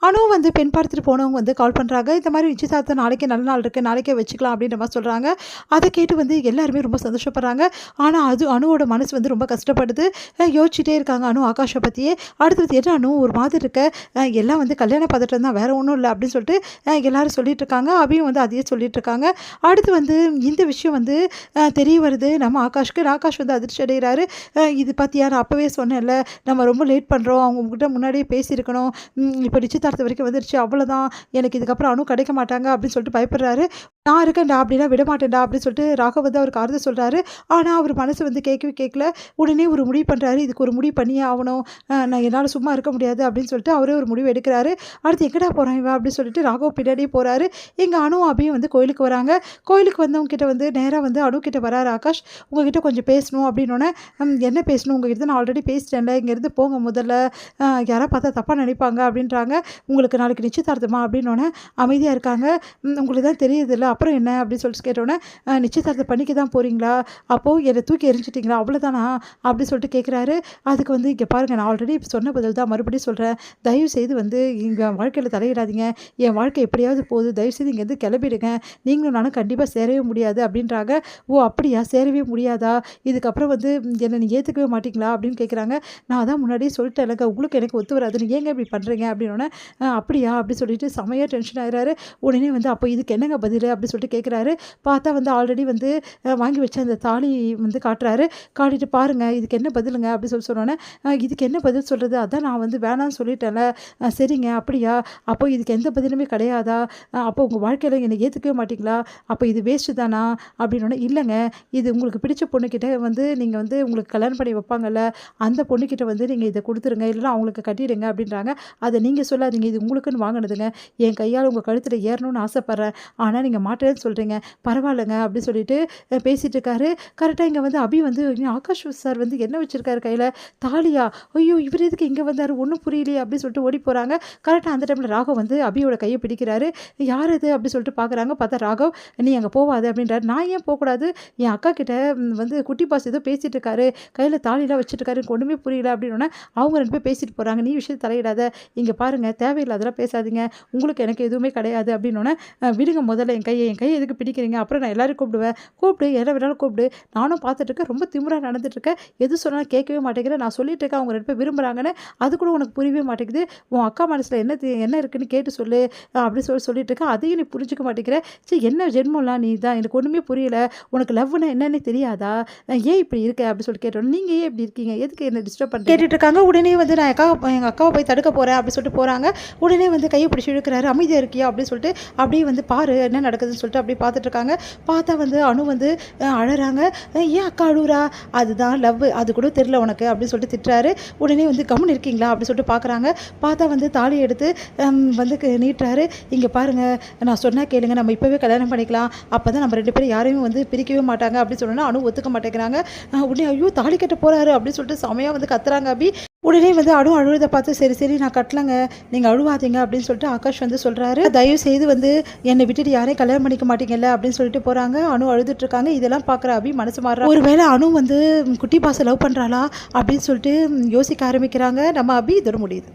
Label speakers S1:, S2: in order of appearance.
S1: அனு வந்து பெண் பார்த்துட்டு போனவங்க வந்து கால் பண்ணுறாங்க. இந்த மாதிரி நிச்சயதார்த்தம் நாளைக்கே நல்ல நாள் இருக்குது, நாளைக்கே வச்சுக்கலாம் அப்படின்ற மாதிரி சொல்கிறாங்க. அதை கேட்டு வந்து எல்லாருமே ரொம்ப சந்தோஷப்படுறாங்க. ஆனால் அனுவோட மனசு வந்து ரொம்ப கஷ்டப்படுது. யோசிச்சுட்டே இருக்காங்க அனு ஆகாஷை பற்றியே. அடுத்தது என்ன அனு ஒரு மாதிரி இருக்க, எல்லாம் வந்து கல்யாண பதட்டம் தான், வேறு ஒன்றும் இல்லை அப்படின்னு சொல்லிட்டு எல்லாரும் சொல்லிட்டு இருக்காங்க. அபியும் வந்து அதையே சொல்லிட்டு இருக்காங்க. அடுத்து வந்து இந்த விஷயம் வந்து தெரிய வருது நம்ம ஆகாஷ்க்கு. ஆகாஷ் வந்து அதிர்ச்சி அடைகிறாரு. இது பார்த்தியா, நான் அப்போவே சொன்னேன்ல, நம்ம ரொம்ப லேட் பண்ணுறோம், அவங்கக்கிட்ட முன்னாடியே பேசியிருக்கணும், இப்போ நிச்சயதார்த்தம் வரைக்கும் வந்துருச்சு, அவ்வளோதான், எனக்கு இதுக்கப்புறம் அனு கிடைக்க மாட்டாங்க அப்படின்னு சொல்லிட்டு பயப்படுறாரு. நான் இருக்கேன்டா அப்படின்னா விட மாட்டேன்டா அப்படின்னு சொல்லிட்டு ராகவ் வந்து அவருக்கு ஆறுதல் சொல்கிறாரு. ஆனால் அவர் மனசு வந்து கேட்கவே கேட்கல. உடனே ஒரு முடிவு பண்ணுறாரு, இதுக்கு ஒரு முடிவு பண்ணியே ஆகணும், நான் என்னால் சும்மா இருக்க முடியாது அப்படின்னு சொல்லிட்டு அவரே ஒரு முடிவு எடுக்கிறாரு. அடுத்து எங்கடா போகிறான் இவன் அப்படின்னு சொல்லிட்டு ராகவ் பின்னாடியே போகிறாரு. எங்கள் அனு அபியும் வந்து கோயிலுக்கு வராங்க. கோயிலுக்கு வந்தவங்க கிட்ட வந்து நேராக வந்து அனு கிட்ட வராரு ஆகாஷ். உங்ககிட்ட கொஞ்சம் பேசணும் அப்படின்னோடனே, என்ன பேசணும், உங்ககிட்ட நான் ஆல்ரெடி பேசிட்டேன்ல, இங்கேருந்து போங்க முதல்ல, யாராவது பார்த்தா தப்பாக நினைப்பாங்க அப்படின்றாங்க. உங்களுக்கு நாளைக்கு நிச்சயதார்த்தமா அப்படின்னோடனே அமைதியாக இருக்காங்க. உங்களுக்கு தான் தெரியுதுல்ல, அப்புறம் என்ன அப்படின்னு சொல்லிட்டு கேட்டோன்னே, நிச்சயதார்த்தம் பண்ணிக்க தான் போகிறீங்களா, அப்போது என்னை தூக்கி எரிஞ்சிட்டிங்களா, அவ்வளோதானா அப்படின்னு சொல்லிட்டு கேட்குறாரு. அதுக்கு வந்து இங்கே பாருங்கள், நான் ஆல்ரெடி சொன்ன பதில் தான் மறுபடியும் சொல்கிறேன், தயவு செய்து வந்து எங்கள் வாழ்க்கையில் தலையிடாதீங்க, என் வாழ்க்கை எப்படியாவது போகுது, தயவுசெய்து இங்கேருந்து கிளம்பிடுங்க, நீங்களும் நானும் கண்டிப்பாக சேரவே முடியாது அப்படின்றாங்க. ஓ அப்படியா, சேரவே முடியாதா, இதுக்கப்புறம் வந்து என்னை நீ ஏற்றுக்கவே மாட்டிங்களா அப்படின்னு கேட்குறாங்க. நான் அதான் முன்னாடியே சொல்லிட்டேன், உங்களுக்கு எனக்கு ஒத்து வராது, நீ ஏங்க இப்படி பண்ணுறீங்க அப்படின்னோடனே, அப்படியா அப்படி சொல்லிட்டு செமையாக டென்ஷன் ஆகிறாரு. உடனே வந்து அப்போ இதுக்கு என்னங்க பதில் அப்படி சொல்லிட்டு கேட்குறாரு. பார்த்தா வந்து ஆல்ரெடி வந்து வாங்கி வச்ச அந்த தாலி வந்து காட்டுறாரு. காட்டிட்டு பாருங்கள் இதுக்கு என்ன பதிலுங்க அப்படி சொன்னோன்னே, இதுக்கு என்ன பதில் சொல்கிறது, அதான் நான் வந்து வேணான்னு சொல்லிட்டேன்ல, சரிங்க அப்படியா, அப்போ இதுக்கு எந்த பதிலுமே கிடையாதா, அப்போ உங்கள் வாழ்க்கையில் என்னை ஏற்றுக்கவே மாட்டிங்களா, அப்போ இது வேஸ்ட்டு தானா அப்படின்னோடனே, இல்லைங்க இது உங்களுக்கு பிடிச்ச பொண்ணுக்கிட்ட வந்து நீங்கள் வந்து உங்களுக்கு கல்யாணம் பண்ணி வைப்பாங்கல்ல, அந்த பொண்ணுக்கிட்ட வந்து நீங்கள் இதை கொடுத்துருங்க, இல்லைனா அவங்களுக்கு கட்டிடுங்க அப்படின்றாங்க. அதை நீங்கள் சொல்லாதீங்க, இது உங்களுக்குன்னு வாங்கினதுங்க, என் கையால் உங்கள் கழுத்தில் ஏறணும்னு ஆசைப்பட்றேன், ஆனால் நீங்கள் மாட்டேன்னு சொல்கிறீங்க, பரவாயில்லைங்க அப்படி சொல்லிட்டு பேசிகிட்டு இருக்காரு. கரெக்டாக இங்கே வந்து அபி வந்து ஆகாஷ் சார் வந்து என்ன வச்சுருக்காரு கையில், தாலியா, ஐயோ இவர் எதுக்கு இங்கே வந்தார் ஒன்றும் புரியலையே அப்படின்னு சொல்லிட்டு ஓடி போகிறாங்க. கரெக்டாக அந்த டைமில் ராகவ் வந்து அபியோட கையை பிடிக்கிறாரு. யார் இது அப்படி சொல்லிட்டு பார்க்குறாங்க. பார்த்தா ராகவ், நீ அங்கே போவாது அப்படின்றாரு. நான் ஏன் போகக்கூடாது, என் அக்கா கிட்ட வந்து குட்டி பாஸ் ஏதோ பேசிகிட்டு இருக்காரு, கையில் தாலிலாம் வச்சுட்டு இருக்காரு, எனக்கு ஒன்றுமே புரியல அப்படின்னோடனே அவங்க ரெண்டு பேர் பேசிட்டு போகிறாங்க. நீ விஷயத்தை தலையிடாத, இங்கே பாருங்கள் தேவையில்லாதெல்லாம் பேசாதீங்க, உங்களுக்கு எனக்கு எதுவுமே கிடையாது அப்படின்னோடனே, விடுங்க முதல்ல என் கையை எதுக்கு பிடிக்கிறீங்க, அப்புறம் நான் எல்லோரும் கூப்பிடுவேன், கூப்பிடு என்ன வேணாலும் கூப்பிடு, நானும் பார்த்துட்ருக்கேன், ரொம்ப திமிராக நடந்துட்டுருக்கேன், எது சொன்னாலும் கேட்கவே மாட்டேங்கிறேன், நான் சொல்லிட்டு இருக்கேன் அவங்க ரெண்டு பேர் விரும்புகிறாங்கன்னு, அது கூட உனக்கு புரியவே மாட்டேங்குது, உன் அக்கா மனசில் என்ன இருக்குன்னு கேட்டு சொல்லு அப்படி சொல்லிட்டு இருக்கேன், அதையும் நீ புரிஞ்சிக்க மாட்டேங்கிற, சரி என்ன ஜென்மம்லாம் நீ தான், எனக்கு ஒன்றுமே புரியல, உனக்கு லவ்னா என்னன்னு தெரியாதா, ஏன் இப்படி இருக்க அப்படி சொல்லி கேட்டோம், நீங்கள் ஏன் இப்படி இருக்கீங்க, எதுக்கு என்ன டிஸ்டர்ப் பண்ணி கேட்டுட்டு இருக்காங்க. உடனே வந்து நான் எங்கள் அக்காவை போய் தடுக்க போகிறேன் அப்படி சொல்லிட்டு போகிறாங்க. உடனே வந்து கையை பிடிச்சி இழுக்கிறாரு. அமைதியாக இருக்கியா அப்படின்னு சொல்லிட்டு அப்படியே வந்து பாரு என்ன நடக்குதுன்னு சொல்லிட்டு அப்படியே பார்த்துட்டு இருக்காங்க. பார்த்தா வந்து அனு வந்து அழறாங்க. ஏன் அக்கா அழுவுறா, அதுதான் லவ், அது கூட தெரில உனக்கு அப்படின்னு சொல்லிட்டு திட்டுறாரு. உடனே வந்து கம்முன்னு இருக்கீங்களா அப்படின்னு சொல்லிட்டு பார்க்குறாங்க. பார்த்தா வந்து தாலி எடுத்து வந்து நீட்டுறாரு. இங்கே பாருங்கள், நான் சொன்னால் கேளுங்க, நம்ம இப்போவே கல்யாணம் பண்ணிக்கலாம், அப்போ தான் நம்ம ரெண்டு பேரும் யாரையும் வந்து பிரிக்கவே மாட்டாங்க அப்படின்னு சொன்னோன்னா அனு ஒத்துக்க மாட்டேங்கிறாங்க. உடனே ஐயோ தாலி கட்ட போகிறாரு அப்படின்னு சொல்லிட்டு செமையாக வந்து கத்துறாங்க அபி. உடனே வந்து அழுவதை பார்த்து சரி நான் கட்டலங்க, நீங்கள் அழுவாதீங்க அப்படின்னு சொல்லிட்டு ஆகாஷ் வந்து சொல்கிறாரு. தயவு செய்து வந்து என்னை விட்டுட்டு யாரையும் கல்யாணம் பண்ணிக்க மாட்டீங்கல்ல அப்படின்னு சொல்லிட்டு போகிறாங்க. அனு அழுதுட்டு இருக்காங்க. இதெல்லாம் பார்க்குற அபி மனசு மாறுறா. ஒருவேளை அனு வந்து குட்டி பாஸை லவ் பண்ணுறாளா அப்படின்னு சொல்லிட்டு யோசிக்க ஆரம்பிக்கிறாங்க. நம்ம அபி இதோட முடியுது.